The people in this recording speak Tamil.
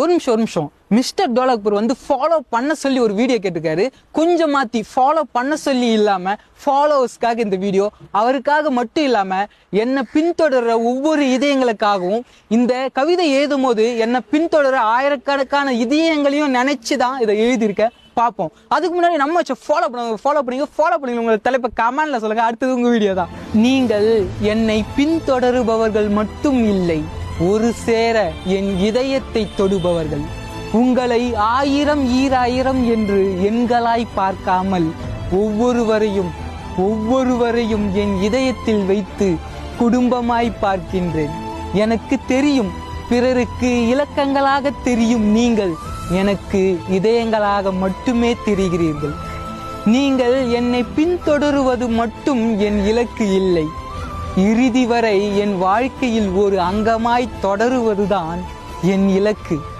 ஒரு நிமிஷம் மிஸ்டர் டோலக்பூர் வந்து ஃபாலோ பண்ண சொல்லி ஒரு வீடியோ கேட்டிருக்காரு. கொஞ்சம் மாத்தி ஃபாலோ பண்ண சொல்லி இல்லாம ஃபாலோவர்ஸ்க்காக இந்த வீடியோ, அவருக்காக மட்டும் இல்லாம என்னை பின்தொடர்ற ஒவ்வொரு இதயங்களுக்காகவும். இந்த கவிதை எழுதும் போது என்னை பின்தொடர ஆயிரக்கணக்கான இதயங்களையும் நினைச்சுதான் இதை எழுதியிருக்க. பார்ப்போம். அதுக்கு முன்னாடி நம்ம ஃபாலோ பண்ணுங்க. உங்க தலைப்பை கமெண்ட்ல சொல்லுங்க. அடுத்தது உங்க வீடியோ தான். நீங்கள் என்னை பின்தொடருபவர்கள் மட்டும் இல்லை, ஒரு சேர என் இதயத்தை தொடுபவர்கள். உங்களை 1000 ஈராயிரம் என்று எண்களாய் பார்க்காமல் ஒவ்வொருவரையும் என் இதயத்தில் வைத்து குடும்பமாய் பார்க்கின்றேன். எனக்கு தெரியும், பிறருக்கு இலக்கங்களாக தெரியும். நீங்கள் எனக்கு இதயங்களாக மட்டுமே தெரிகிறீர்கள். நீங்கள் என்னை பின்தொடருவது மட்டும் என் இலக்கு இல்லை. இறுதி வரை என் வாழ்க்கையில் ஒரு அங்கமாய் தொடருவதுதான் என் இலக்கு.